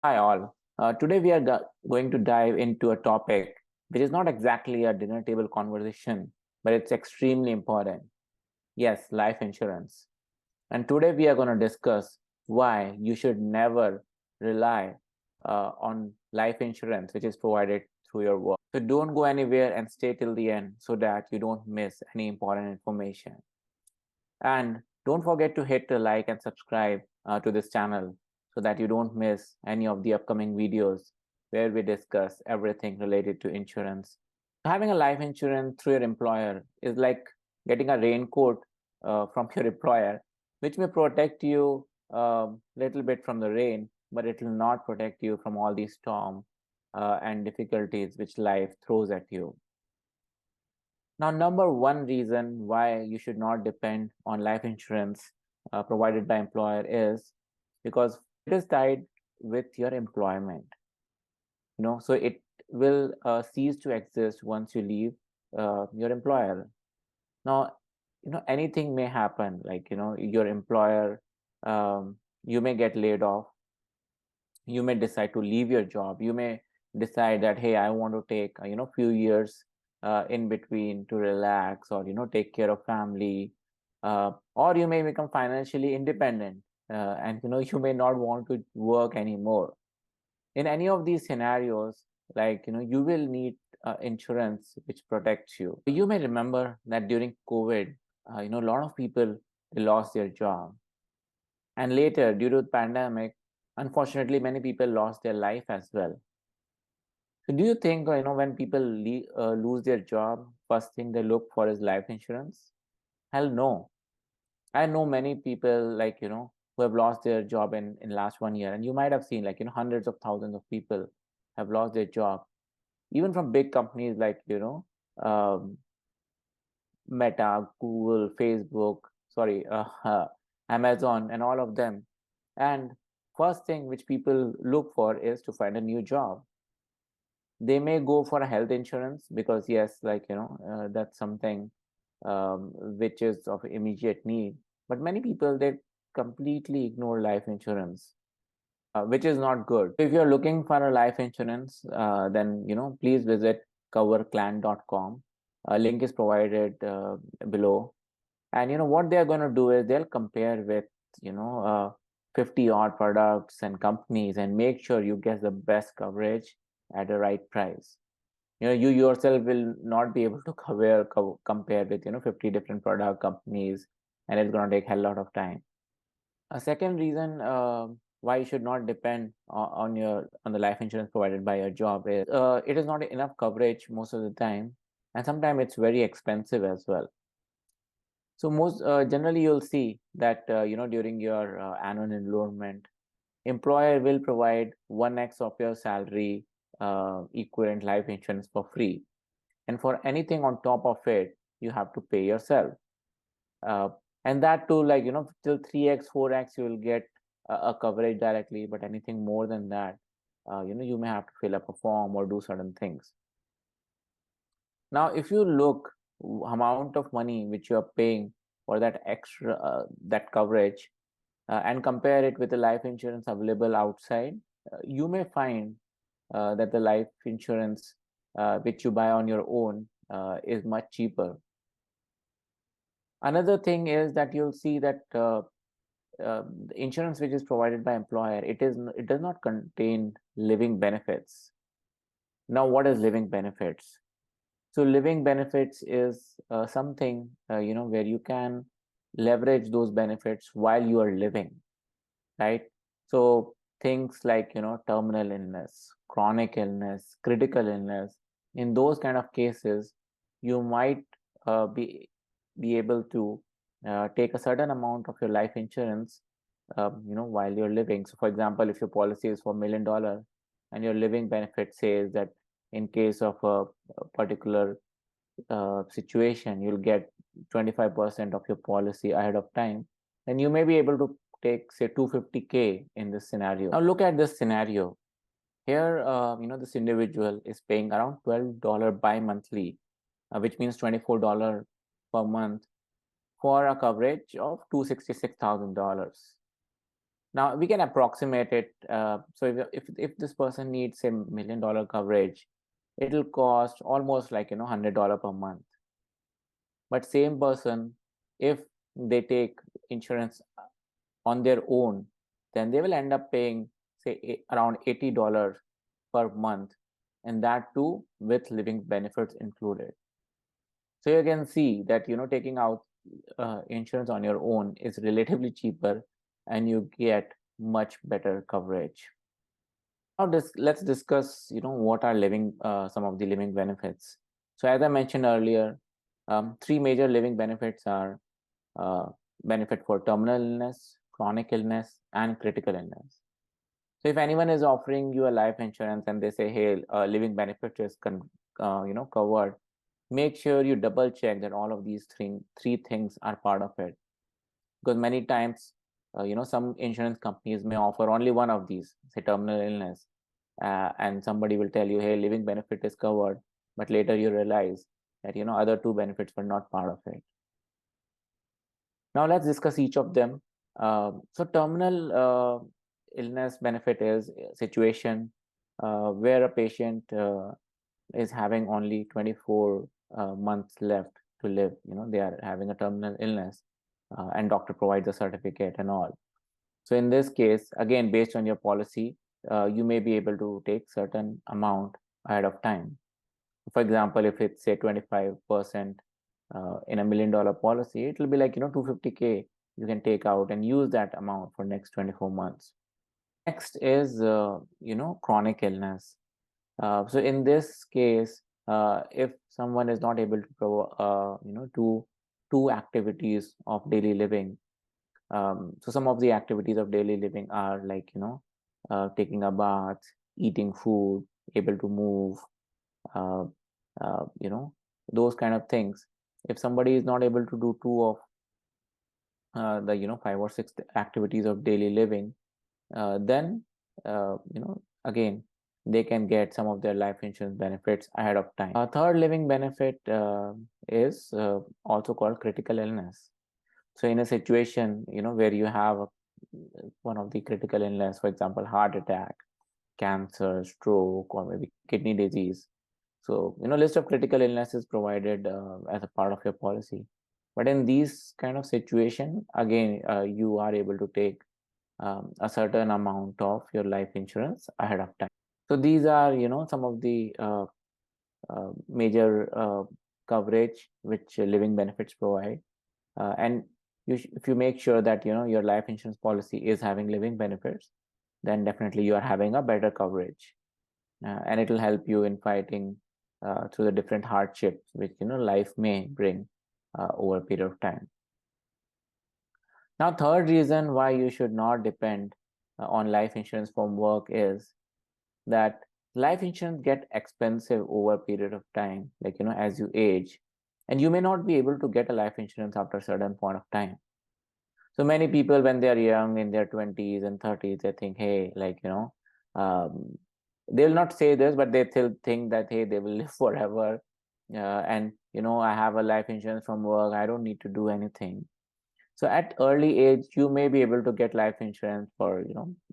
Hi, all. Today we are going to dive into a topic which is not exactly a dinner table conversation, but it's extremely important. Yes, life insurance. And today we are going to discuss why you should never rely on life insurance, which is provided through your work. So don't go anywhere and stay till the end so that you don't miss any important information. And don't forget to hit the like and subscribe to this channel so that you don't miss any of the upcoming videos where we discuss everything related to insurance. Having a life insurance through your employer is like getting a raincoat from your employer, which may protect you a little bit from the rain, but it will not protect you from all these storm and difficulties which life throws at you. Now, number one reason why you should not depend on life insurance provided by employer is because it is tied with your employment. So it will cease to exist once you leave your employer. Now, anything may happen, like your employer, you may get laid off, you may decide to leave your job, you may decide that, hey, I want to take few years in between to relax, or take care of family, or you may become financially independent, and you may not want to work anymore. In any of these scenarios, like you will need insurance which protects you. You may remember that during COVID, a lot of people, they lost their job, and later, due to the pandemic, unfortunately, many people lost their life as well. So, do you think, when people lose their job, first thing they look for is life insurance? Hell no. I know many people, like, who have lost their job in last 1 year. And you might have seen, like, hundreds of thousands of people have lost their job, even from big companies like, um, Meta, Google, Facebook, sorry, Amazon, and all of them. And first thing which people look for is to find a new job. They may go for a health insurance because, yes, like, that's something which is of immediate need. But many people, they completely ignore life insurance, which is not good. If you're looking for a life insurance, then, please visit coverclan.com. A link is provided below. And what they're going to do is they'll compare with 50 odd products and companies and make sure you get the best coverage at the right price. You yourself will not be able to compare with 50 different product companies, and it's going to take a lot of time. A second reason why you should not depend on the life insurance provided by your job is it is not enough coverage most of the time, and sometimes it's very expensive as well. So most generally, you'll see that during your annual enrollment, employer will provide 1x of your salary equivalent life insurance for free, and for anything on top of it, you have to pay yourself. Uh, and that too, like till 3x, 4x, you will get a coverage directly, but anything more than that, you may have to fill up a form or do certain things. Now, if you look amount of money which you are paying for that extra that coverage and compare it with the life insurance available outside, you may find that the life insurance which you buy on your own is much cheaper. Another thing is that you'll see that the insurance which is provided by employer, it does not contain living benefits. Now, what is living benefits? So living benefits is something where you can leverage those benefits while you are living, right? So things like terminal illness, chronic illness, critical illness. In those kind of cases, you might be able to take a certain amount of your life insurance, while you're living. So, for example, if your policy is for $1 million, and your living benefit says that in case of a particular situation, you'll get 25% of your policy ahead of time, then you may be able to take, say, 250K in this scenario. Now, look at this scenario. Here, this individual is paying around $12 bi-monthly, which means $24 per month for a coverage of $266,000. Now we can approximate it. So if this person needs a $1 million coverage, it'll cost almost like $100 per month. But same person, if they take insurance on their own, then they will end up paying say around $80 per month, and that too with living benefits included. So you can see that taking out insurance on your own is relatively cheaper, and you get much better coverage. Now let's discuss what are living some of the living benefits. So as I mentioned earlier, three major living benefits are uh, benefit for terminal illness, chronic illness, and critical illness. So if anyone is offering you a life insurance and they say, hey, living benefit is covered, make sure you double check that all of these three things are part of it. Because many times, some insurance companies may offer only one of these, say terminal illness, and somebody will tell you, hey, living benefit is covered, but later you realize that other two benefits were not part of it. Now let's discuss each of them. So terminal illness benefit is a situation where a patient is having only 24 months left to live. They are having a terminal illness, and doctor provides a certificate and all. So in this case, again, based on your policy, you may be able to take certain amount ahead of time. For example, if it's say 25% in a $1 million policy, it will be like 250K you can take out and use that amount for next 24 months. Next is chronic illness. So in this case, if someone is not able to do two activities of daily living, so some of the activities of daily living are like taking a bath, eating food, able to move, uh, those kind of things. If somebody is not able to do two of the 5 or 6 activities of daily living, then again they can get some of their life insurance benefits ahead of time. Third living benefit is also called critical illness. So in a situation where you have one of the critical illness, for example heart attack, cancer, stroke, or maybe kidney disease, so list of critical illness is provided as a part of your policy. But in these kind of situation, again you are able to take a certain amount of your life insurance ahead of time. So these are some of the major coverage which living benefits provide, and if you make sure that your life insurance policy is having living benefits, then definitely you are having a better coverage, and it will help you in fighting through the different hardships which life may bring over a period of time. Now, third reason why you should not depend on life insurance from work is that life insurance get expensive over a period of time, like as you age, and you may not be able to get a life insurance after a certain point of time. So many people, when they're young in their 20s and 30s, they think, hey, like um, they'll not say this, but they still think that hey, they will live forever, and I have a life insurance from work, I don't need to do anything. So at early age, you may be able to get life insurance for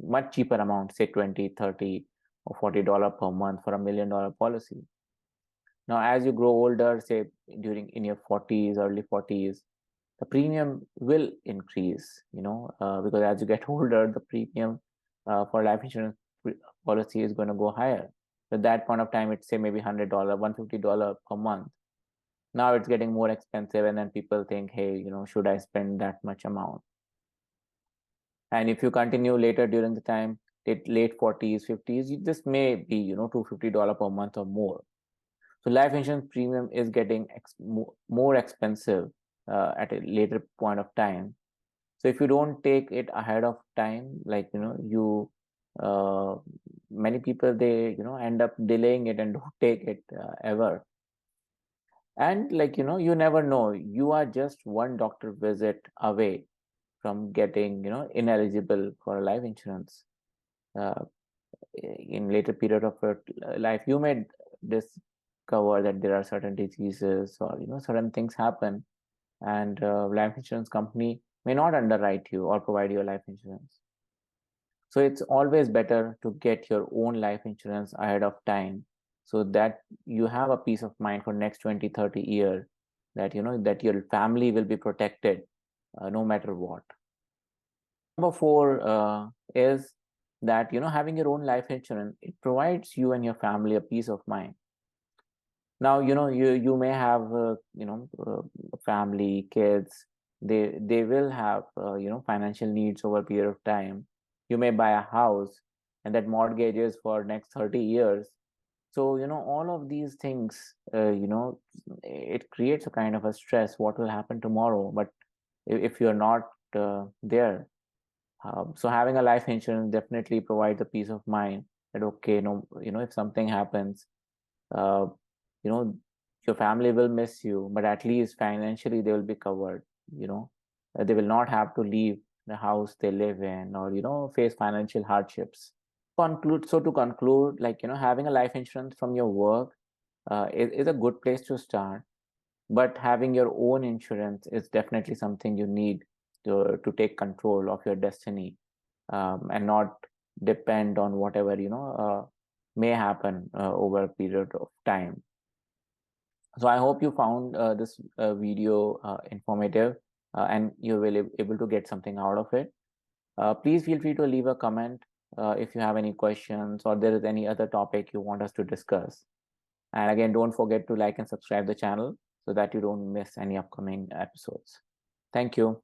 much cheaper amount, say 20, 30, or $40 per month for a $1 million policy. Now, as you grow older, say during in your 40s, early 40s, the premium will increase. Because as you get older, the premium for life insurance policy is going to go higher. At that point of time, it's say maybe $100, $150 per month. Now it's getting more expensive, and then people think, hey, should I spend that much amount? And if you continue later during the time, late 40s, 50s, this may be $250 per month or more. So life insurance premium is getting more expensive at a later point of time. So if you don't take it ahead of time, like you many people, they end up delaying it and don't take it ever. And like you never know, you are just one doctor visit away from getting ineligible for a life insurance. uh, in later period of your life, you may discover that there are certain diseases, or certain things happen, and life insurance company may not underwrite you or provide you a life insurance. So it's always better to get your own life insurance ahead of time, so that you have a peace of mind for next 20, 30 years, that that your family will be protected no matter what. Number four is that having your own life insurance, it provides you and your family a peace of mind. Now you may have family, kids. They will have financial needs over a period of time. You may buy a house, and that mortgage is for next 30 years. So all of these things, it creates a kind of a stress, what will happen tomorrow. But if you're not there, so having a life insurance definitely provides a peace of mind, that okay, no, if something happens, uh, you know your family will miss you, but at least financially they will be covered. you know they will not have to leave the house they live in, or face financial hardships. To conclude, like having a life insurance from your work is a good place to start, but having your own insurance is definitely something you need to take control of your destiny, and not depend on whatever may happen over a period of time. So I hope you found this video informative, and you will able to get something out of it. Please feel free to leave a comment if you have any questions, or there is any other topic you want us to discuss. And again, don't forget to like and subscribe the channel so that you don't miss any upcoming episodes. Thank you.